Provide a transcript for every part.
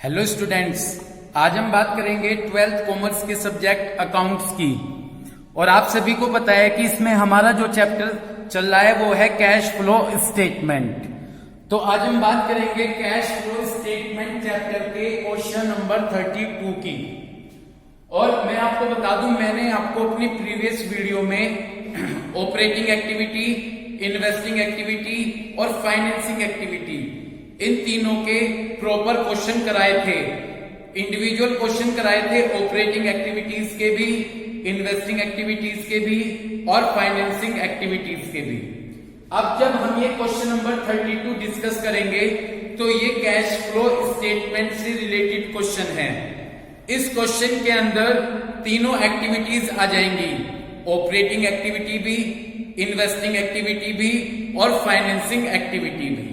Hello students, आज हम बात करेंगे ट्वेल्थ कॉमर्स के सब्जेक्ट अकाउंट्स की। और आप सभी को पता है कि इसमें हमारा जो चैप्टर चल रहा है वो है कैश फ्लो स्टेटमेंट। तो आज हम बात करेंगे कैश फ्लो स्टेटमेंट चैप्टर के क्वेश्चन नंबर 32 की। और मैं आपको बता दूं, मैंने आपको अपनी प्रीवियस वीडियो में ऑपरेटिंग एक्टिविटी, इन्वेस्टिंग एक्टिविटी और फाइनेंसिंग एक्टिविटी, इन तीनों के प्रॉपर क्वेश्चन कराए थे। इंडिविजुअल क्वेश्चन कराए थे ऑपरेटिंग एक्टिविटीज के भी, इन्वेस्टिंग एक्टिविटीज के भी और फाइनेंसिंग एक्टिविटीज के भी। अब जब हम ये क्वेश्चन नंबर 32 डिस्कस करेंगे तो ये कैश फ्लो स्टेटमेंट से रिलेटेड क्वेश्चन है। इस क्वेश्चन के अंदर तीनों एक्टिविटीज आ जाएंगी, ऑपरेटिंग एक्टिविटी भी, इन्वेस्टिंग एक्टिविटी भी और फाइनेंसिंग एक्टिविटी भी।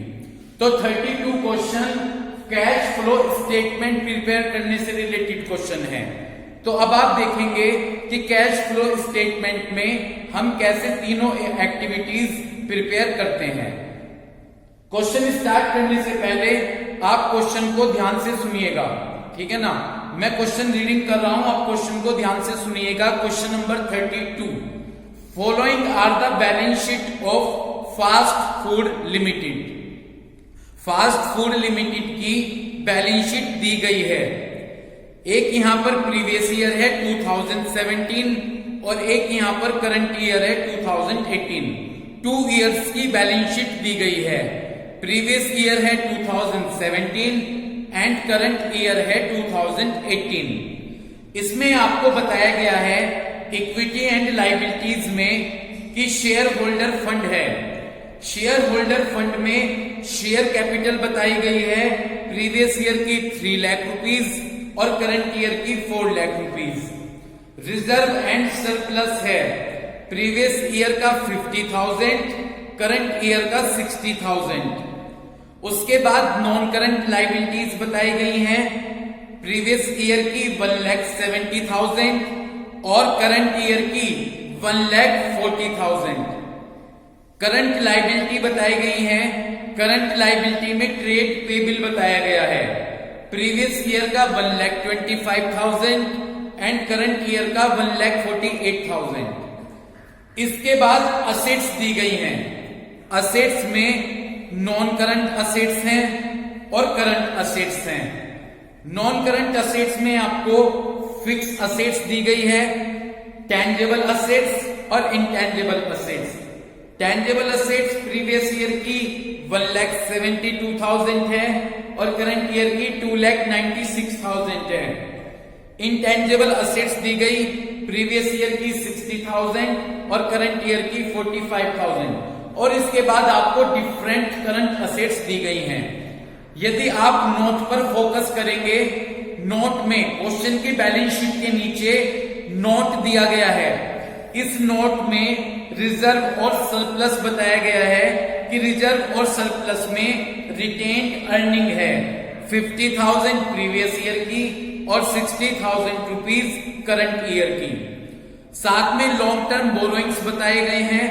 तो 32 question cash flow statement prepare करने से रिलेटेड क्वेश्चन है। तो अब आप देखेंगे कि कैश फ्लो स्टेटमेंट में हम कैसे तीनों एक्टिविटीज प्रिपेयर करते हैं। क्वेश्चन स्टार्ट करने से पहले आप क्वेश्चन को ध्यान से सुनिएगा, ठीक है ना। मैं क्वेश्चन रीडिंग कर रहा हूं, आप क्वेश्चन को ध्यान से सुनिएगा। Question number 32, following are the balance sheet of fast food limited. Fast food limited की बैलेंस शीट दी गई है। एक यहां पर प्रीवियस ईयर है 2017 और एक यहां पर करंट ईयर है 2018। 2 इयर्स की बैलेंस शीट दी गई है। प्रीवियस ईयर है 2017 एंड करंट ईयर है 2018। इसमें आपको बताया गया है इक्विटी एंड लायबिलिटीज में कि शेयर होल्डर फंड है। शेयर होल्डर फंड में शेयर कैपिटल बताई गई है प्रीवियस ईयर की 3 लाख रुपीज और करंट ईयर की 4 lakh rupees. Reserve and surplus है प्रीवियस ईयर का 50,000, करंट ईयर का 60,000। उसके बाद नॉन करंट लायबिलिटीज बताई गई हैं प्रीवियस ईयर की 1,70,000 और करंट ईयर की 1,40,000। करंट लायबिलिटी बताई गई है, करंट लायबिलिटी में ट्रेड पेबिल बताया गया है प्रीवियस ईयर का 1,25,000 एंड करंट ईयर का 1,48,000। इसके बाद असेट्स दी गई हैं। असेट्स में नॉन करंट असेट्स हैं और करंट असेट्स हैं। नॉन करंट असेट्स में आपको फिक्स असेट्स दी गई है, टेंजेबल असेट्स और intangible assets. Tangible assets previous year की 1,72,000 है और करंट ईयर की 2,96,000 है। इंटेंजेबल असेट्स दी गई प्रीवियस ईयर की 60,000 और करंट ईयर की 45,000। और इसके बाद आपको डिफरेंट करंट असेट्स दी गई हैं। यदि आप नोट पर फोकस करेंगे, नोट में क्वेश्चन की बैलेंस शीट के नीचे नोट दिया गया है। इस नोट में रिजर्व और सरप्लस बताया गया है कि रिजर्व और सरप्लस में रिटेन्ड अर्निंग है 50,000 प्रीवियस ईयर की और 60,000 रुपीज करंट ईयर की। साथ में लॉन्ग टर्म बोरोइंग्स बताए गए हैं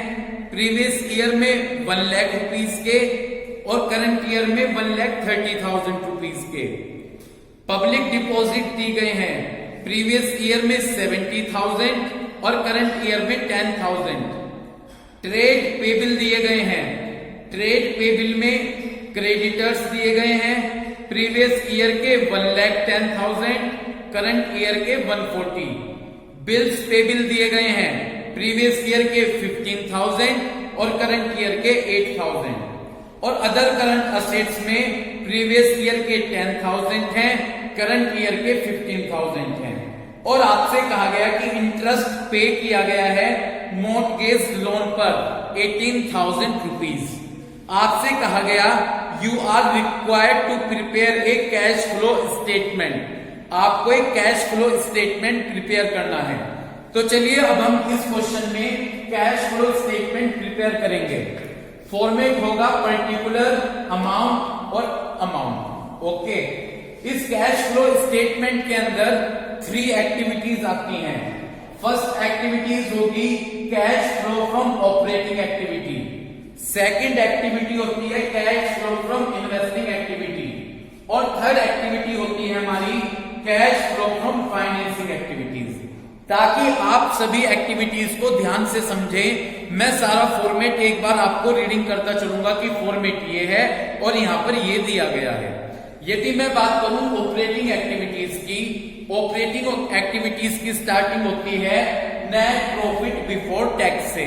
प्रीवियस ईयर में 1 लाख रुपीज के और करंट ईयर में 1,30,000 रुपीज के। पब्लिक डिपॉजिट दी गए हैं प्रीवियस ईयर में 70,000 और करंट ईयर में 10,000। ट्रेड पेबिल दिए गए हैं। ट्रेड पेबिल में क्रेडिटर्स दिए गए हैं प्रीवियस ईयर के 1,10,000, करंट ईयर के 140। बिल्स पेबिल दिए गए हैं प्रीवियस ईयर के 15,000 और करंट ईयर के 8,000। और अदर करंट असेट्स में प्रीवियस ईयर के 10,000 हैं, करंट ईयर के 15,000 हैं। और आपसे कहा गया कि इंटरेस्ट पे किया गया है मॉर्टगेज लोन पर 18,000 रुपीज। आपसे कहा गया you are required to prepare a cash flow statement. आपको एक कैश फ्लो स्टेटमेंट प्रिपेयर करना है। तो चलिए अब हम इस क्वेश्चन में कैश फ्लो स्टेटमेंट प्रिपेयर करेंगे। फॉर्मेट होगा पर्टिकुलर, अमाउंट और अमाउंट। ओके, इस कैश फ्लो स्टेटमेंट के अंदर 3 एक्टिविटीज आती हैं। फर्स्ट एक्टिविटीज होगी cash flow from operating activity. Second activity होती है cash flow from investing activity और थर्ड एक्टिविटी होती है हमारी cash flow from financing activities. ताकि आप सभी एक्टिविटीज को ध्यान से समझें, मैं सारा फॉर्मेट एक बार आपको रीडिंग करता चलूंगा कि फॉर्मेट ये है और यहां पर ये दिया गया है। यदि मैं बात करूं ऑपरेटिंग एक्टिविटीज की, ऑपरेटिंग एक्टिविटीज की स्टार्टिंग होती है नेट प्रॉफिट बिफोर टैक्स से।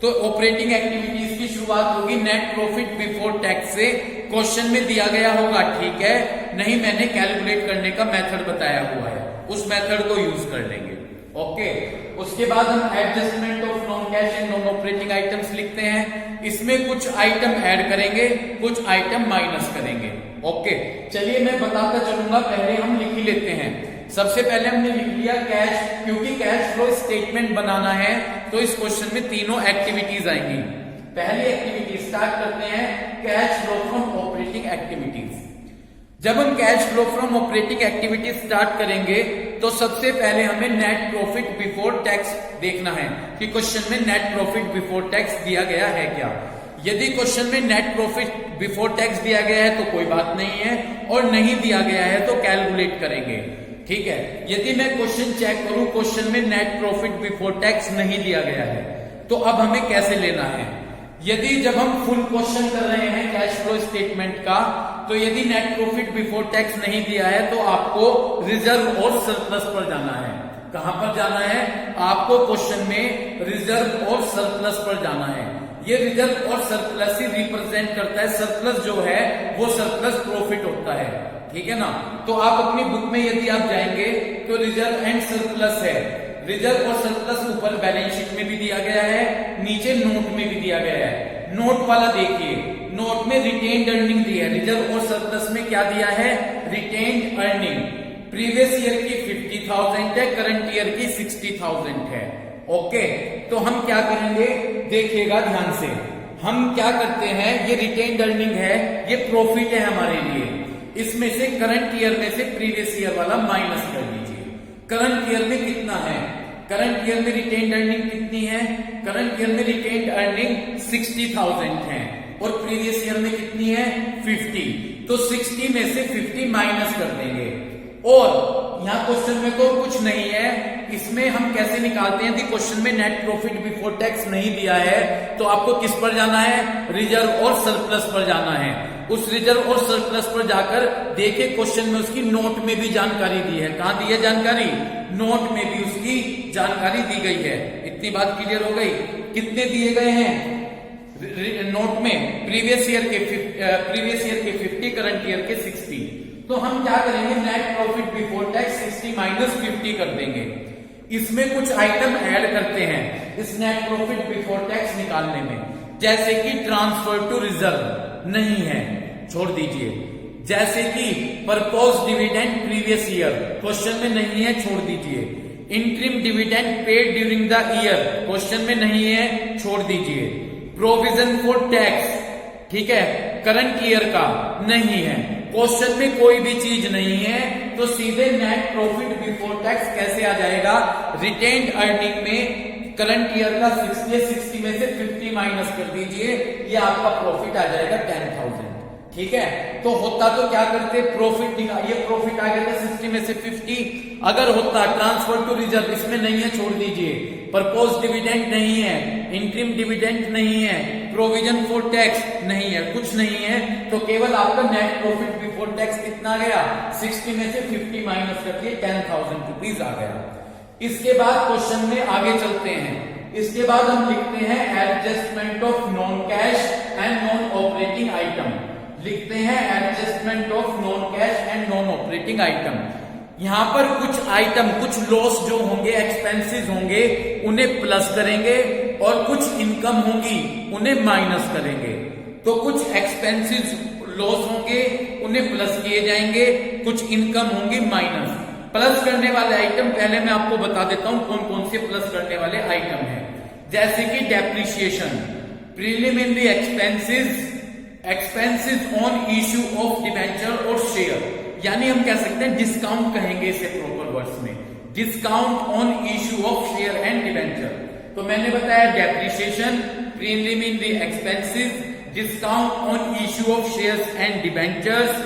तो ऑपरेटिंग एक्टिविटीज की शुरुआत होगी नेट प्रॉफिट बिफोर टैक्स से। क्वेश्चन में दिया गया होगा, ठीक है, नहीं मैंने कैलकुलेट करने का मेथड बताया हुआ है, उस मेथड को यूज कर लेंगे। ओके, उसके बाद हम adjustment of non cash and non operating items लिखते हैं। इसमें कुछ आइटम ऐड करेंगे, कुछ आइटम माइनस करेंगे। ओके, चलिए मैं बताता चलूंगा, पहले हम लिख ही लेते हैं। सबसे पहले हमने लिख लिया कैश, क्योंकि कैश फ्लो स्टेटमेंट बनाना है तो इस क्वेश्चन में तीनों एक्टिविटीज आएंगी। पहली एक्टिविटी स्टार्ट करते हैं cash flow from operating activities. जब हम cash flow from operating activities start करेंगे तो सबसे पहले हमें नेट प्रॉफिट बिफोर टैक्स देखना है कि क्वेश्चन में नेट प्रॉफिट बिफोर टैक्स दिया गया है क्या। यदि क्वेश्चन में नेट प्रॉफिट बिफोर टैक्स दिया गया है तो कोई बात नहीं है, और नहीं दिया गया है तो कैलकुलेट करेंगे। ठीक है, यदि मैं क्वेश्चन चेक करूं, क्वेश्चन में नेट प्रॉफिट बिफोर टैक्स नहीं दिया गया है, तो अब हमें कैसे लेना है। यदि जब हम फुल क्वेश्चन कर रहे हैं कैश फ्लो स्टेटमेंट का, तो यदि नेट प्रॉफिट बिफोर टैक्स नहीं दिया है तो आपको रिजर्व और सरप्लस पर जाना है। कहां पर जाना है आपको, क्वेश्चन में रिजर्व और सरप्लस पर जाना है। ये रिजर्व और सरप्लस ही रिप्रेजेंट करता है, सरप्लस जो है वो सरप्लस प्रॉफिट होता है, ठीक है ना। तो आप अपनी बुक में यदि आप जाएंगे तो रिजर्व एंड सरप्लस है। रिजर्व और सरप्लस ऊपर बैलेंस शीट में भी दिया गया है, नीचे नोट में भी दिया गया है। नोट वाला देखिए, नोट में रिटेन्ड अर्निंग दी है, रिजर्व और सरप्लस में क्या दिया है, रिटेन्ड अर्निंग। प्रीवियस ईयर की 50,000 है, करंट ईयर की 60,000 है। ओके, तो हम क्या करेंगे देखिएगा ध्यान से। हम क्या करते हैं, ये रिटेन्ड अर्निंग है, ये प्रॉफिट है हमारे लिए। इसमें से करंट ईयर में से प्रीवियस ईयर वाला माइनस कर दीजिए। करंट ईयर में कितना है, करंट ईयर में रिटेन्ड अर्निंग कितनी है, करंट ईयर में रिटेन्ड अर्निंग 60,000 है, और प्रीवियस ईयर में कितनी है 50। तो 60 में से 50 माइनस कर देंगे। और यहाँ क्वेश्चन में तो कुछ नहीं है, इसमें हम कैसे निकालते हैं। यदि क्वेश्चन में नेट प्रॉफिट बिफोर टैक्स नहीं दिया है तो आपको किस पर जाना है, रिजर्व और सरप्लस पर जाना है। उस रिजर्व और सरप्लस पर जाकर देखिए क्वेश्चन में उसकी नोट में भी जानकारी दी है। कहां दी है जानकारी, नोट में भी उसकी जानकारी दी गई है। इतनी बात क्लियर हो गई। कितने दिए गए हैं नोट में, प्रीवियस ईयर के 50, करंट ईयर के 60। तो हम क्या करेंगे, net profit before tax 60 minus 50 कर देंगे। इसमें कुछ आइटम ऐड करते हैं इस नेट प्रॉफिट बिफोर टैक्स निकालने में, जैसे कि ट्रांसफर टू रिजर्व नहीं है, छोड़ दीजिए। जैसे कि propose dividend previous year question में नहीं है, छोड़ दीजिए। Interim dividend paid during the year question में नहीं है, छोड़ दीजिए। प्रोविजन फॉर टैक्स, ठीक है, करंट ईयर का नहीं है, क्वेश्चन में कोई भी चीज नहीं है, तो सीधे नेट प्रॉफिट बिफोर टैक्स कैसे आ जाएगा, रिटेन्ड अर्निंग में करंट ईयर का 60 में से 50 माइनस कर दीजिए, ये आपका प्रॉफिट आ जाएगा 10,000। ठीक है, तो होता तो क्या करते, प्रॉफिट निकालिए, प्रॉफिट आ गया था 60 में से 50। अगर होता ट्रांसफर टू रिजर्व, इसमें नहीं है, छोड़ दीजिए। परपोज डिविडेंड नहीं है, इंटरिम डिविडेंड नहीं है, प्रोविजन फॉर टैक्स नहीं है, कुछ नहीं है, तो केवल आपका नेट प्रॉफिट बिफोर टैक्स कितना गया, 60 में से 50 माइनस करके 10,000 रुपीज आ गया। इसके बाद क्वेश्चन में आगे चलते हैं। इसके बाद हम लिखते हैं adjustment of non cash and non operating item. लिखते हैं adjustment of non cash and non operating item. यहां पर कुछ आइटम, कुछ लॉस जो होंगे, एक्सपेंसेस होंगे, उन्हें प्लस करेंगे, और कुछ इनकम होंगी उन्हें माइनस करेंगे। तो कुछ एक्सपेंसेस लॉस होंगे उन्हें प्लस किए जाएंगे, कुछ इनकम होंगी माइनस। प्लस करने वाले आइटम पहले मैं आपको बता देता हूं कौन कौन से प्लस करने वाले आइटम हैं। जैसे कि depreciation, preliminary expenses, expenses on issue of debenture और शेयर, यानी हम कह सकते हैं डिस्काउंट कहेंगे इसे प्रॉपर वर्ड्स में, discount on issue of share and debenture. तो मैंने बताया depreciation, preliminary expenses, discount on issue of shares and debentures,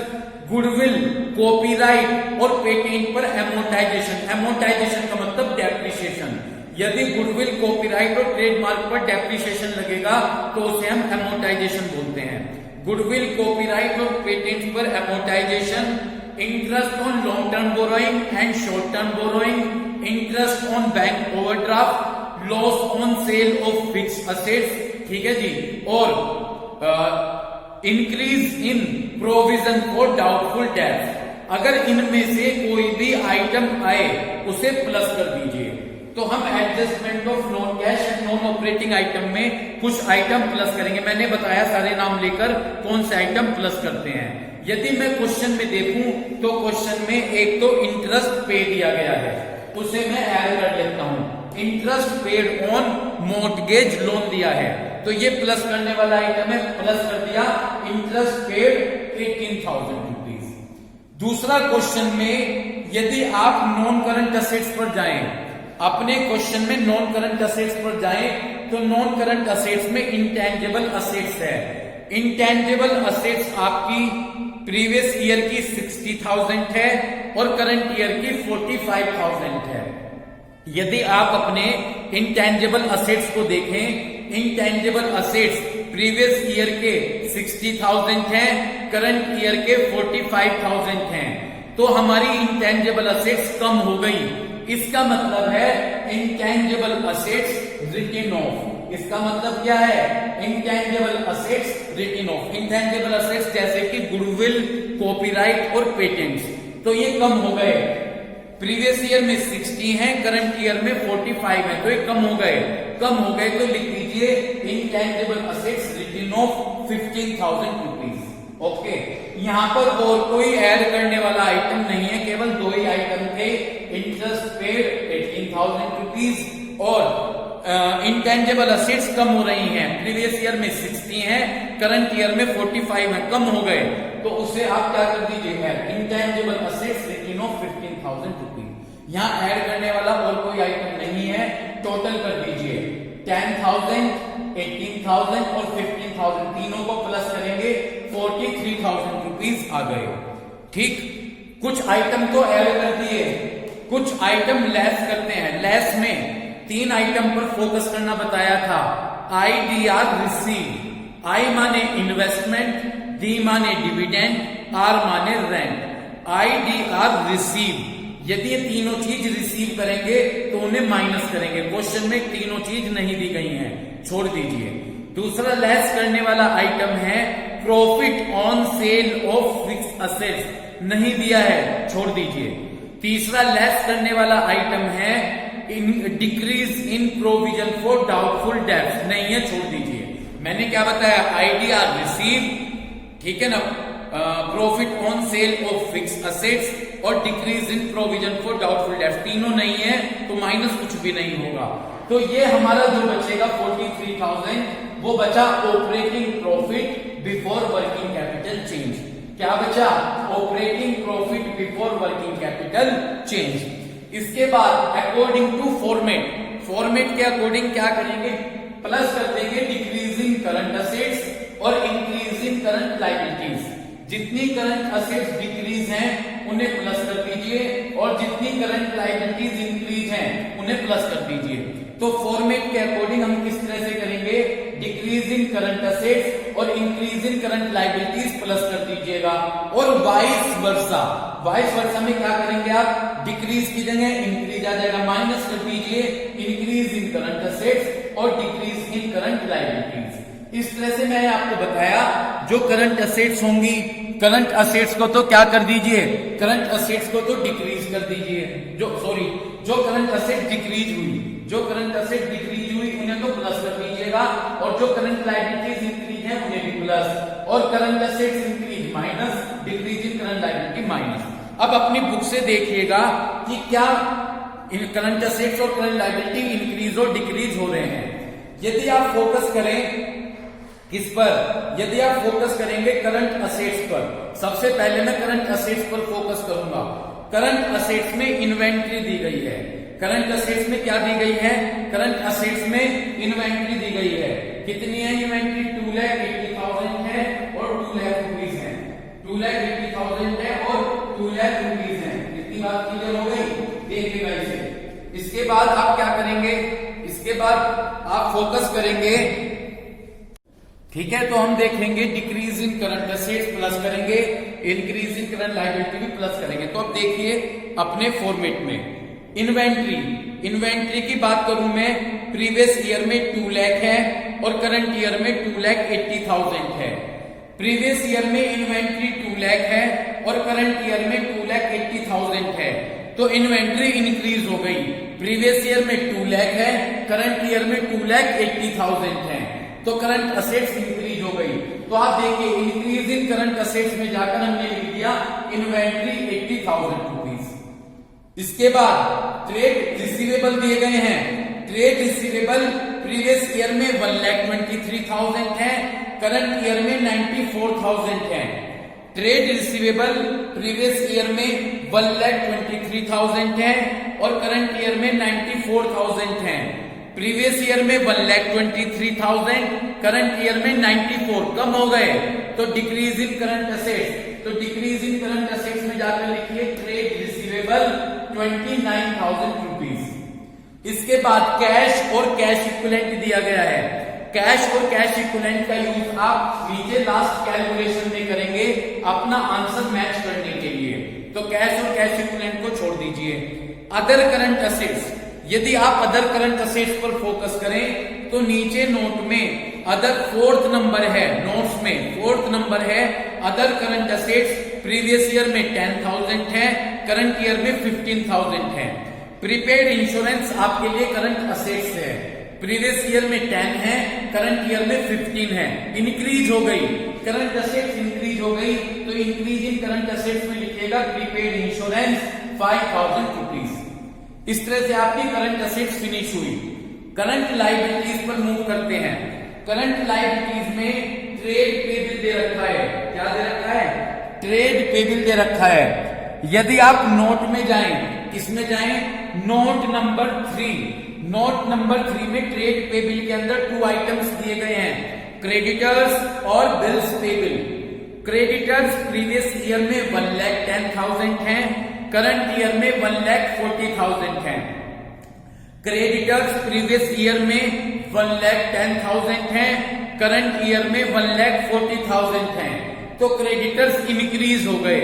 goodwill, copyright और पेटेंट पर एमोर्टाइजेशन। एमोर्टाइजेशन का मतलब डेप्रिसिएशन। यदि गुडविल, कॉपीराइट और ट्रेडमार्क पर डेप्रिसिएशन लगेगा तो उसे हम एमोर्टाइजेशन बोलते हैं। गुडविल, कॉपीराइट और पेटेंट पर amortisation, interest on long term borrowing and short term borrowing, interest on bank overdraft, loss on sale of fixed assets, ठीक है जी, और increase in provision for doubtful debts. अगर इनमें से कोई भी आइटम आए उसे प्लस कर दीजिए। तो हम adjustment of non cash and non operating item में कुछ आइटम प्लस करेंगे। मैंने बताया सारे नाम लेकर कौन से आइटम प्लस करते हैं। यदि मैं क्वेश्चन में देखूं तो क्वेश्चन में एक तो इंटरेस्ट पे दिया गया है, उसे मैं ऐड कर लेता हूं। Interest paid on mortgage loan दिया है तो ये प्लस करने वाला आइटम है, प्लस कर दिया। Interest paid 18,000 rupees. दूसरा क्वेश्चन में यदि आप नॉन करंट असेट्स पर जाएं, अपने क्वेश्चन में नॉन करंट असेट्स पर जाएं तो नॉन करंट असेट्स में इंटेंजिबल असेट्स है। इंटेंजिबल असेट्स आपकी प्रीवियस ईयर की 60,000 है और करंट ईयर की 45,000 है। यदि आप अपने इंटेंजिबल असेट्स को देखें, इंटेंजिबल असेट्स प्रीवियस ईयर के 60,000 हैं, करंट ईयर के 45,000 हैं, तो हमारी इंटेंजिबल असेट्स कम हो गई। इसका मतलब है इंटेंजिबल असेट्स रिटन ऑफ। इसका मतलब क्या है? Intangible assets written off. Intangible assets जैसे कि गुडविल, कॉपीराइट और पेटेंट्स, तो ये कम हो गए। प्रीवियस ईयर में 60 है, करंट ईयर में 45 है, तो ये कम हो गए। कम हो गए तो लिख दीजिए intangible assets written off 15,000 rupees. Okay, यहां पर और कोई ऐड करने वाला आइटम नहीं है, केवल दो ही आइटम थे। इंटरेस्ट पेड 18,000 रुपीज और इंटेंजिबल असेट्स कम हो रही हैं। प्रीवियस ईयर में 60 है, करंट ईयर में 45 है, कम हो गए, तो उसे आप क्या कर दीजिए? Intangible assets written off 15,000 rupees. यहां ऐड करने वाला और कोई आइटम नहीं है। टोटल कर दीजिए 10,000, 18,000 और 15,000, तीनों को प्लस करेंगे 43,000 रुपीज आ गए। ठीक, कुछ आइटम तो ऐड कर दिए, कुछ आइटम लेस करते हैं। लेस में 3 आइटम पर फोकस करना बताया था। IDR रिसीव, I माने इन्वेस्टमेंट, D माने डिविडेंड, R माने रेंट। IDR रिसीव, यदि ये तीनों चीज रिसीव करेंगे तो उन्हें माइनस करेंगे। क्वेश्चन में तीनों चीज नहीं दी गई हैं, छोड़ दीजिए। दूसरा लेस करने वाला आइटम है profit on sale of fixed assets, नहीं दिया है, छोड़ दीजिए। तीसरा लेस करने वाला आइटम है decrease in provision for doubtful debts, नहीं है, छोड़ दीजिए। मैंने क्या बताया? IDR रिसीव, ठीक है ना, profit on sale of fixed assets और decrease in provision for doubtful debts, तीनों नहीं है तो माइनस कुछ भी नहीं होगा। तो ये हमारा जो बचेगा 43,000, वो बचा operating profit before working capital change. क्या बचा? Operating profit before working capital change. इसके बाद अकॉर्डिंग टू फॉर्मेट, फॉर्मेट के अकॉर्डिंग क्या करेंगे? प्लस कर देंगे डिक्रीजिंग करंट असेट्स और इंक्रीजिंग करंट लायबिलिटीज। जितनी करंट असेट्स डिक्रीज हैं उन्हें प्लस कर दीजिए और जितनी करंट लायबिलिटीज इंक्रीज हैं उन्हें प्लस कर दीजिए। तो फॉर्मेट के अकॉर्डिंग हम किस तरह से करेंगे? डिक्रीजिंग करंट असेट्स और इंक्रीजिंग करंट लायबिलिटीज प्लस कर दीजिएगा और वाइस वर्सा। वाइस वर्सा में क्या करेंगे आप? डिक्रीज की जगह इंक्रीज आ जाएगा, माइनस कर दीजिए इंक्रीज इन करंट असेट्स और डिक्रीज इन करंट लायबिलिटीज। इस तरह से मैंने आपको बताया जो करंट असेट्स होंगी, करंट असेट्स को तो क्या कर दीजिए? करंट असेट्स को तो डिक्रीज कर दीजिए। जो करंट असेट डिक्रीज हुई, जो करंट असेट डिक्रीज हुई उन्हें तो प्लस कर दीजिएगा और जो करंट लायबिलिटीज इंक्रीज है उन्हें भी प्लस, और current assets increase minus, decrease in current liability minus. अब अपनी बुक से देखिएगा कि क्या करंट असेट्स और करंट लायबिलिटी इंक्रीज और डिक्रीज हो रहे हैं। यदि आप फोकस करें किस पर? यदि आप फोकस करेंगे करंट असेट्स पर, सबसे पहले मैं करंट असेट्स पर फोकस करूंगा। करंट असेट्स में इन्वेंट्री दी गई है। करंट असेट्स में क्या दी गई है? करंट असेट्स में इन्वेंट्री दी गई है। कितनी है इन्वेंट्री? 2,80,000 है और 2 लाख रुपीज है। 2,80,000 है लाख रुपीज है। इतनी बात क्लियर हो गई, देखिएगा इसे। इसके बाद आप क्या करेंगे, इसके बाद आप फोकस करेंगे, ठीक है, तो हम देखेंगे decrease in current assets plus करेंगे, इंक्रीज इन करंट लायबिलिटी भी प्लस करेंगे। तो अब देखिए अपने फॉर्मेट में इन्वेंट्री की बात करूं मैं, प्रीवियस ईयर में 2 लाख है और करंट ईयर में 2,80,000 है। प्रीवियस ईयर में इन्वेंट्री 2 लाख है और करंट ईयर में 2,80,000 है, तो इन्वेंट्री इंक्रीज हो गई। प्रीवियस ईयर में 2 लाख है, करंट ईयर में 2,80,000 है, तो करंट असेट्स इंक्रीज हो गई। तो आप देखिए इंक्रीज इन करंट असेट्स में जाकर हमने लिख दिया इन्वेंट्री 80,000 रुपीज। इसके बाद ट्रेड रिसीवेबल दिए गए हैं। ट्रेड रिसीवेबल प्रीवियस ईयर में 1,23,000 है, करंट ईयर में 94,000 है। ट्रेड रिसीवेबल प्रीवियस ईयर में 1,23,000 है और करंट ईयर में 94,000 है। प्रीवियस ईयर में 1,23,000, करंट ईयर में 94, कम हो गए, तो डिक्रीज इन करंट असेट्स। तो डिक्रीज इन करंट असेट्स में जाकर लिखिए ट्रेड रिसीवेबल 29,000 रुपीज। इसके बाद कैश और कैश इक्विवेलेंट दिया गया है। कैश और कैश इक्विवेलेंट का यूज आप नीचे लास्ट कैलकुलेशन में करेंगे अपना आंसर मैच करने के लिए। तो कैश और कैश इक्विवेलेंट को छोड़ दीजिए। अदर करंट असेट्स, यदि आप अदर करंट असेट्स पर फोकस करें तो नीचे नोट में अदर 4th नंबर है, नोट्स में 4th नंबर है other current assets. Previous year में 10,000 है, करंट ईयर में 15,000 है। प्रीपेड इंश्योरेंस आपके लिए करंट असेट्स है। प्रीवियस ईयर में 10 है, करंट ईयर में 15 है, इंक्रीज हो गई, करंट असेट्स इंक्रीज हो गई, तो इंक्रीज इन करंट असेट्स में लिखिएगा प्रीपेड इंश्योरेंस 5,000 रुपीज। इस तरह से आपकी करंट असेट्स फिनिश हुई। करंट लायबिलिटीज पर मूव करते हैं। करंट लायबिलिटीज में ट्रेड पेबल दे रखा है। क्या दे रखा है? ट्रेड पेबल दे रखा है। यदि आप नोट में जाएं, किसमें जाएं? Note number 3। नोट नंबर 3 में ट्रेड पेबल के अंदर 2 आइटम्स दिए गए हैं, क्रेडिटर्स और bills payable. Creditors previous year में 1,10,000 है, करंट ईयर में 1,40,000 है। क्रेडिटर्स प्रीवियस ईयर में 1,10,000 है, करंट ईयर में 1,40,000 है, तो क्रेडिटर्स इंक्रीज हो गए,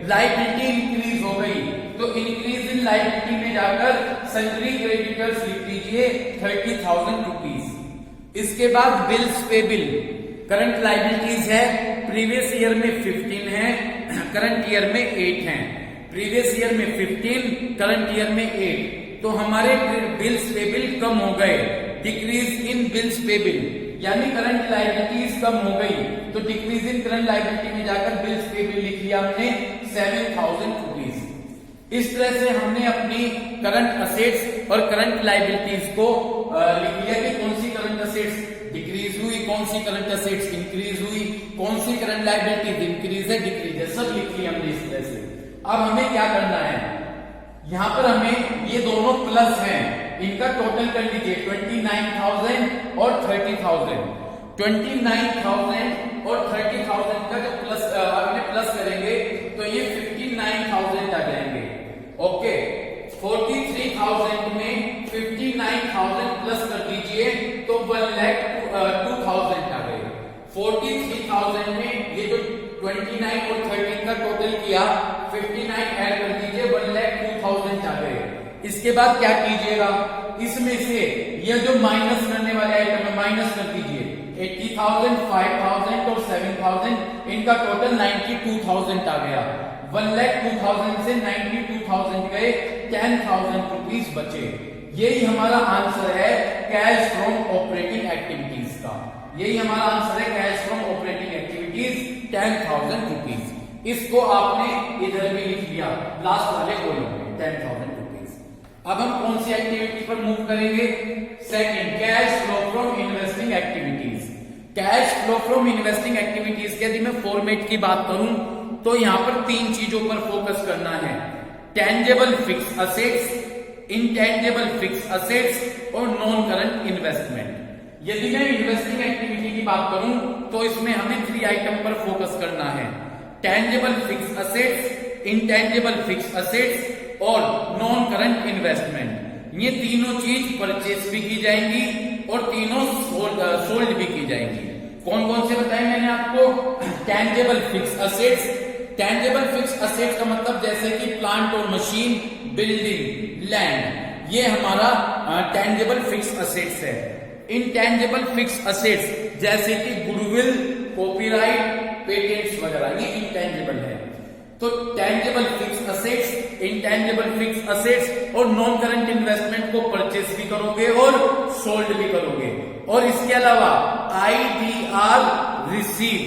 लायबिलिटी इंक्रीज हो गई। तो इंक्रीज इन लायबिलिटी में जाकर सन्ड्री क्रेडिटर्स लिख दीजिए 30,000 रुपीज। इसके बाद बिल्स पेबल, करंट लायबिलिटीज है, प्रीवियस ईयर में 15 है, करंट ईयर में 8 है। प्रीवियस ईयर में 15, करंट ईयर में 8, तो हमारे बिल्स पेबल कम हो गए, डिक्रीज इन बिल्स पेबल, यानी करंट लायबिलिटीज कम हो गई, तो डिक्रीज इन करंट लायबिलिटी में जाकर बिल्स पेबल लिख लिया हमने 7,000 रुपीज। इस तरह से हमने अपनी करंट असेट्स और करंट लायबिलिटीज को लिख लिया कि कौन सी करंट असेट्स डिक्रीज हुई, कौन सी करंट असेट्स इंक्रीज हुई, कौन सी करंट लायबिलिटीज इंक्रीज है, डिक्रीज है, सब लिख लिया हमने इस तरह से। अब हमें क्या करना है, यहां पर हमें ये दोनों प्लस हैं, इनका टोटल कर लीजिए 29,000 और 30,000। 29,000 और 30,000 का जब प्लस आपने प्लस करेंगे तो ये 59,000 आ जाएंगे। ओके, 43,000 में 59,000 प्लस कर दीजिए तो 1,02,000 आ गए। 43,000 में ये जो 29 और 13 का टोटल किया, 59 ऐड कर दीजिए, 1,02,000 आ गए। इसके बाद क्या कीजिएगा, इसमें से ये जो माइनस करने वाले आइटम है माइनस कर दीजिए, 80,000, 5,000 और 7,000, इनका टोटल 92,000 आ गया। 1,02,000 से 92,000 गए, 10,000 रुपीज बचे। यही हमारा आंसर है कैश फ्रॉम ऑपरेटिंग एक्टिविटीज का। यही हमारा आंसर है cash from operating activities 10,000 rupees. इसको आपने इधर भी लिख लिया लास्ट वाले कॉलम में 10,000 रुपीज। अब हम कौन सी एक्टिविटी पर मूव करेंगे? Second, cash flow from investing activities. Cash flow from investing activities के यदि मैं फॉर्मेट की बात करूं तो यहां पर 3 चीजों पर फोकस करना है, tangible fix assets, intangible fix assets और नॉन करंट इन्वेस्टमेंट। यदि मैं इन्वेस्टिंग एक्टिविटी की बात करूं तो इसमें हमें 3 आइटम पर फोकस करना है, tangible fix assets, intangible fix assets और नॉन करंट इन्वेस्टमेंट। ये तीनों चीज परचेस भी की जाएंगी और तीनों सोल्ड भी की जाएंगी। कौन कौन से बताए मैंने आपको? Tangible fix assets. Tangible fix assets का मतलब जैसे कि प्लांट और मशीन, बिल्डिंग, लैंड, ये हमारा टेंजेबल फिक्स असेट्स है। इनटेंजेबल फिक्स असेट्स जैसे कि गुडविल, कॉपीराइट, पेटेंट्स वगैरह, ये इनटेंजेबल है। तो tangible fix assets, intangible fix assets और नॉन करंट इन्वेस्टमेंट को परचेस भी करोगे और सोल्ड भी करोगे। और इसके अलावा IDR रिसीव,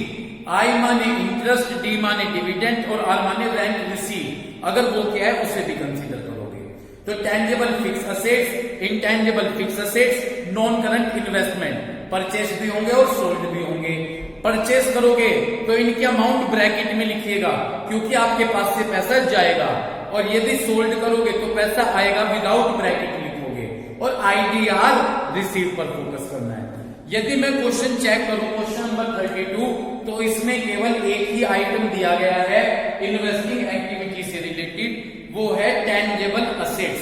आई माने इंटरेस्ट, डी माने डिविडेंड और आर माने रेंट रिसीव, अगर वो क्या है उसे भी कंसीडर करोगे। तो tangible fix assets, intangible fix assets, non current investment purchase भी होंगे और सोल्ड भी होंगे। परचेस करोगे तो इनकी अमाउंट ब्रैकेट में लिखिएगा क्योंकि आपके पास से पैसा जाएगा, और यदि सोल्ड करोगे तो पैसा आएगा विदाउट ब्रैकेट लिखोगे, और IDR रिसीव पर फोकस करना है। यदि मैं क्वेश्चन चेक करूं, क्वेश्चन नंबर 32, तो इसमें केवल एक ही आइटम दिया गया है इन्वेस्टिंग एक्टिविटी से रिलेटेड, वो है tangible assets.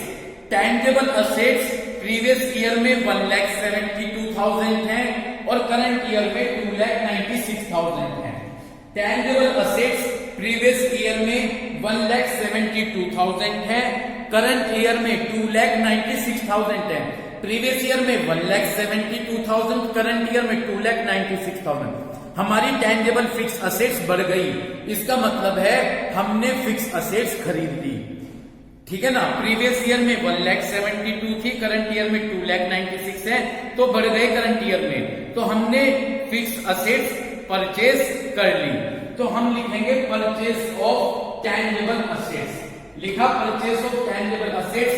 Tangible assets previous year में 1,72,000 है और करंट ईयर में 2,96,000 है। टेंजेबल असेट्स प्रीवियस ईयर में 1,72,000 है, करंट ईयर में 2,96,000 है। प्रीवियस ईयर में 1,72,000, करंट ईयर में 2,96,000। हमारी टेंजेबल फिक्स असेट्स बढ़ गई, इसका मतलब है हमने फिक्स असेट्स खरीद ली, ठीक है ना। प्रीवियस ईयर में 1,72,000 थी, करंट ईयर में 2,96,000 है, तो बढ़ गए करंट ईयर में, तो हमने फिक्स असेट्स परचेस कर ली। तो हम लिखेंगे परचेस ऑफ टेंजेबल असेट्स। लिखा परचेस ऑफ टेंजेबल असेट्स,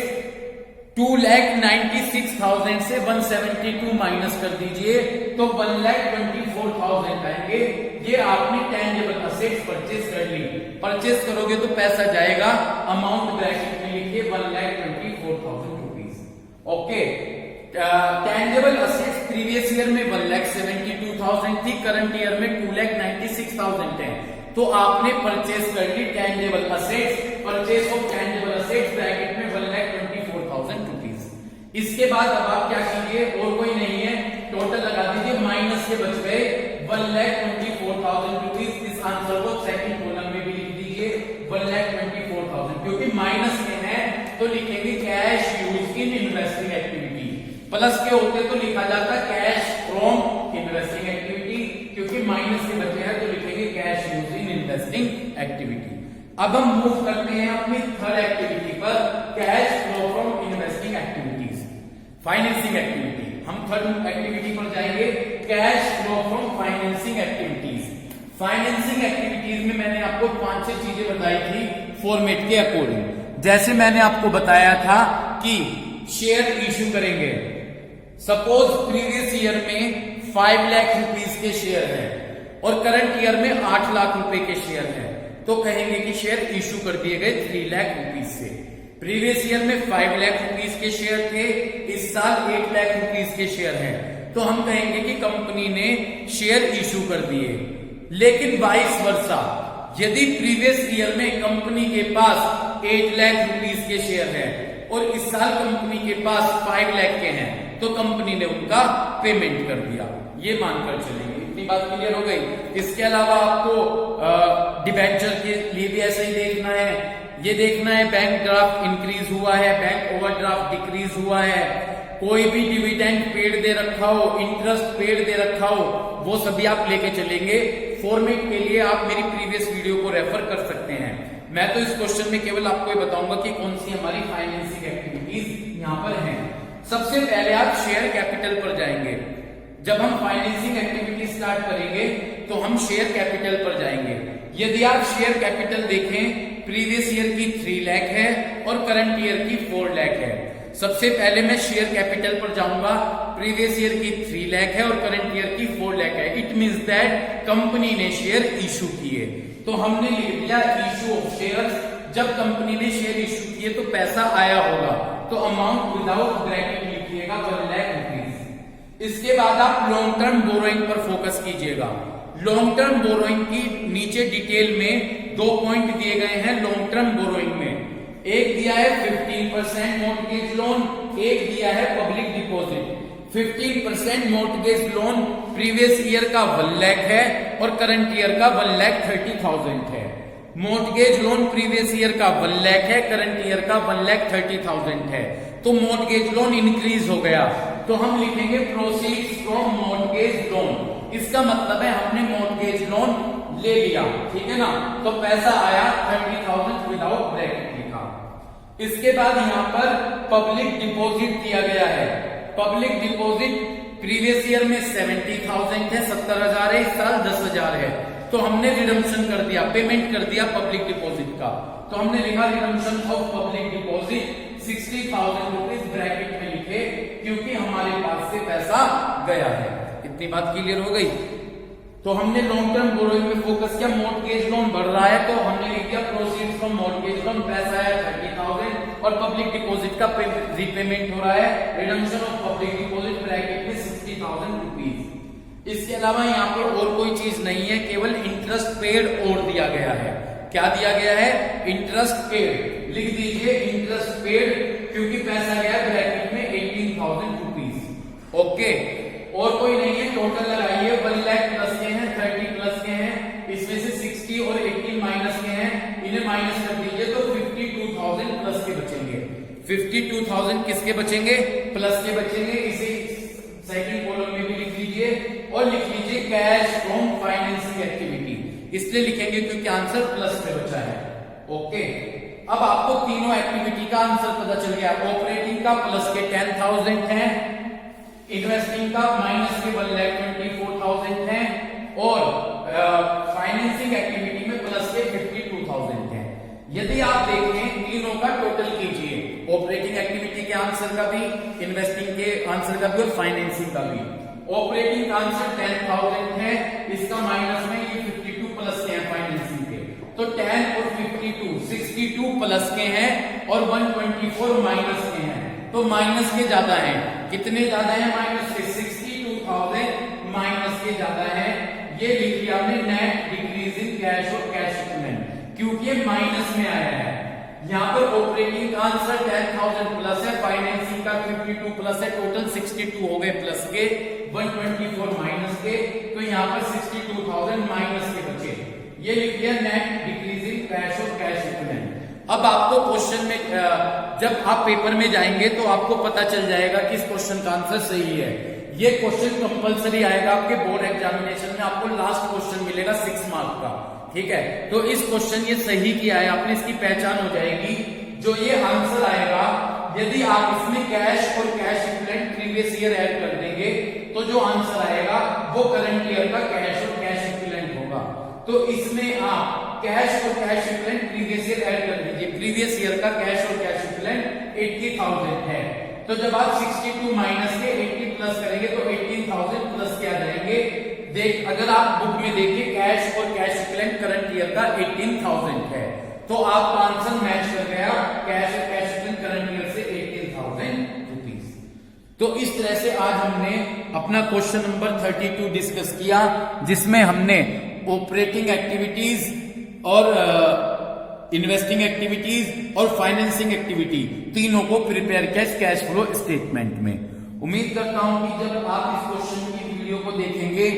2,96,000 से 172 माइनस कर दीजिए तो 1,24,000 आएंगे। ये आपने टेंजेबल असेट्स परचेस कर ली। परचेस करोगे तो पैसा जाएगा, अमाउंट ब्रैकेट में लिखिए 1,24,000 rupees. Okay, tangible assets previous year में 1,72,000 थी, करंट ईयर में 2,96,000 है, तो आपने परचेस कर ली tangible assets. Purchase of tangible assets bracket में 1,24,000 रुपीज। इसके बाद अब आप क्या कीजिए, और कोई नहीं है, टोटल लगा दीजिए, माइनस से बच गए 1,24,000 रुपीज। इस आंसर को सेकंड कॉलम में भी लिख दीजिए 1,24,000, क्योंकि माइनस में है तो लिखेंगे cash use in investing activity. Plus के होते तो लिखा जाता कैश फ्रॉम इन्वेस्टिंग एक्टिविटी, क्योंकि माइनस से बचे हैं तो लिखेंगे cash use in investing activity. अब हम मूव करते हैं अपनी थर्ड एक्टिविटी पर, cash flow from investing activities, financing activity. हम थर्ड एक्टिविटी पर जाएंगे, cash flow from financing activities. Financing activities में मैंने आपको 5-6 चीजें बताई थी फॉर्मेट के अकॉर्डिंग। जैसे मैंने आपको बताया था कि शेयर इश्यू करेंगे। सपोज प्रीवियस ईयर में 5 लाख रुपीज के शेयर है और करंट ईयर में 8 लाख रुपए के शेयर है, तो कहेंगे कि शेयर इश्यू कर दिए गए 3 लाख रुपीज से। प्रीवियस ईयर में 5 लाख रुपीज के शेयर थे, इस साल 8 लाख रुपीज के शेयर हैं, तो हम कहेंगे कि कंपनी ने शेयर इश्यू कर दिए। लेकिन वाइस वर्सा, यदि प्रीवियस ईयर में कंपनी के पास 8 लाख रुपीज के शेयर है और इस साल कंपनी के पास 5 लाख के हैं, तो कंपनी ने उनका पेमेंट कर दिया, ये मानकर चलेंगे। इतनी बात क्लियर हो गई। इसके अलावा आपको डिबेंचर के लिए भी ऐसा ही देखना है। ये देखना है बैंक ड्राफ्ट इंक्रीज हुआ है, बैंक ओवरड्राफ्ट डिक्रीज हुआ है, कोई भी डिविडेंड पेड दे रखा हो, इंटरेस्ट पेड दे रखा हो, वो सभी आप लेके चलेंगे। फॉर्मेट के लिए आप मेरी प्रीवियस वीडियो को रेफर कर सकते हैं। मैं तो इस क्वेश्चन में केवल आपको ये बताऊंगा कि कौन सी हमारी फाइनेंसिंग एक्टिविटीज यहाँ पर हैं। सबसे पहले आप शेयर कैपिटल पर जाएंगे। जब हम फाइनेंसिंग एक्टिविटी स्टार्ट करेंगे तो हम शेयर कैपिटल पर जाएंगे। यदि आप शेयर कैपिटल देखें, प्रीवियस ईयर की 3 लाख है और करंट ईयर की 4 लाख है। सबसे पहले मैं शेयर कैपिटल पर जाऊंगा, प्रीवियस ईयर की 3 लाख है और करंट ईयर की 4 लाख है। इट मींस दैट कंपनी ने शेयर इशू किए, तो हमने लिख दिया इशू ऑफ शेयर्स। जब कंपनी ने शेयर इशू किए तो पैसा आया होगा, तो अमाउंट विदाउट ब्रैकेट लिखिएगा 1 लाख रुपीज। इसके बाद आप लॉन्ग टर्म बोरोइंग पर फोकस कीजिएगा। लॉन्ग टर्म बोरोइंग की नीचे डिटेल में 2 पॉइंट दिए गए हैं लॉन्ग टर्म बोरोइंग में। एक दिया है 15% मॉर्गेज लोन, एक दिया है public deposit. 15% mortgage loan previous year का 1 लाख है और करंट ईयर का 1,30,000 है। मॉर्गेज लोन प्रीवियस ईयर का 1 लाख है, करंट ईयर का 1,30,000 है। तो मॉर्गेज लोन इंक्रीज हो गया, तो हम लिखेंगे प्रोसीड्स फ्रॉम मॉर्गेज लोन। इसका मतलब है हमने मॉर्गेज लोन ले लिया, ठीक है ना। तो पैसा आया 30,000 विदाउट ब्रैकेट लिखा। इसके बाद यहाँ पर पब्लिक डिपॉजिट दिया गया है। पब्लिक डिपॉजिट प्रीवियस ईयर में 70,000 है, 70,000 है, इस साल 10,000 है। तो हमने रिडम्पशन कर दिया, पेमेंट कर दिया पब्लिक डिपॉजिट का। तो हमने लिखा redemption of public deposit 60,000 rupees bracket में लिखे, क्योंकि हमारे पास से पैसा गया है। इतनी बात क्लियर हो गई। तो हमने लॉन्ग टर्म बोरोइंग में फोकस किया, मॉर्गेज लोन बढ़ रहा है तो हमने लिख दिया प्रोसीड्स फ्रॉम मॉर्गेज लोन, पैसा है 30,000 और पब्लिक डिपॉजिट का रीपेमेंट हो रहा है, redemption of public deposit bracket में 60,000 रुपीज। इसके अलावा यहाँ पर और कोई चीज नहीं है, केवल इंटरेस्ट पेड और दिया गया है। क्या दिया गया है? Interest paid. लिख दीजिए इंटरेस्ट पेड, क्योंकि पैसा गया ब्रैकेट में 18,000 रुपीज। ओके, और कोई नहीं है। टोटल लगाइए, 1 लाख प्लस के हैं, 30 प्लस के हैं, इसमें से 60 और 18 माइनस के हैं, इन्हें माइनस कर दीजिए तो 52,000 प्लस के बचेंगे। 52,000 किसके बचेंगे? प्लस के बचेंगे। इसे सेकंड कॉलम में भी लिख लीजिए और लिख लीजिए कैश फ्रॉम फाइनेंसिंग एक्टिविटी। इसलिए लिखेंगे क्योंकि आंसर प्लस में बचा है। ओके, अब आपको तीनों एक्टिविटी का आंसर पता चल गया। ऑपरेटिंग का प्लस के 10,000 है, इन्वेस्टिंग का माइनस के 1,24,000 है और फाइनेंसिंग एक्टिविटी में प्लस के 52,000 है। यदि आप देखें तीनों का टोटल कीजिए, ऑपरेटिंग एक्टिविटी के आंसर का भी, इन्वेस्टिंग के आंसर का भी और फाइनेंसिंग का भी। ऑपरेटिंग का आंसर 10,000 है, इसका माइनस में ये 52 प्लस के हैं फाइनेंसिंग के, तो 10 और 52 62 प्लस के हैं और 124 माइनस के हैं। तो माइनस के ज्यादा हैं। कितने ज्यादा हैं माइनस के? 62,000 माइनस के ज्यादा है। ये लिख लिया आपने नेट डिक्रीज इन कैश और कैश इक्विवेलेंट, क्योंकि ये माइनस में आया है। यहाँ पर ऑपरेटिंग का आंसर 10,000 प्लस है, फाइनेंसिंग का 52 प्लस है, टोटल 62 हो गए प्लस के, 124 माइनस के, तो यहाँ पर 62,000 माइनस के बचे। ये लिख लिया नेट डिक्रीज इन कैश और कैश इक्विवेलेंट। अब आपको क्वेश्चन में जब आप पेपर में जाएंगे तो आपको पता चल जाएगा कि इस क्वेश्चन का आंसर सही है। ये क्वेश्चन कंपलसरी आएगा आपके बोर्ड एग्जामिनेशन में, आपको लास्ट क्वेश्चन मिलेगा 6 मार्क का, ठीक है। तो इस क्वेश्चन ये सही किया है आपने, इसकी पहचान हो जाएगी। जो ये आंसर आएगा, यदि आप इसमें कैश और cash equivalent previous year add कर देंगे तो जो आंसर आएगा वो करंट ईयर का कैश और कैश इक्विवेलेंट होगा। तो इसमें आप कैश और cash equivalent previous year add कर दीजिए। प्रीवियस ईयर का कैश और कैश इक्विवेलेंट 80,000 है, तो जब आप 62 माइनस के 80 प्लस करेंगे तो 18,000 प्लस के आ जाएंगे। देख, अगर आप बुक में देखिए कैश और कैश इक्विवेलेंट करंट ईयर का 18,000 है, तो आपका आंसर मैच कर गया, कैश और कैश इक्विवेलेंट करंट ईयर से 18,000 रुपीज। तो इस तरह से आज हमने अपना क्वेश्चन नंबर 32 डिस्कस किया, जिसमें हमने ऑपरेटिंग एक्टिविटीज और इन्वेस्टिंग एक्टिविटीज और फाइनेंसिंग एक्टिविटी तीनों को प्रिपेयर किया कैश फ्लो स्टेटमेंट में। उम्मीद करता हूं कि जब आप इस क्वेश्चन की वीडियो को देखेंगे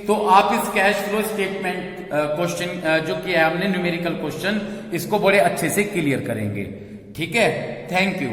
तो आप इस कैश फ्लो स्टेटमेंट क्वेश्चन जो किया है हमने न्यूमेरिकल क्वेश्चन, इसको बड़े अच्छे से क्लियर करेंगे। ठीक है, थैंक यू।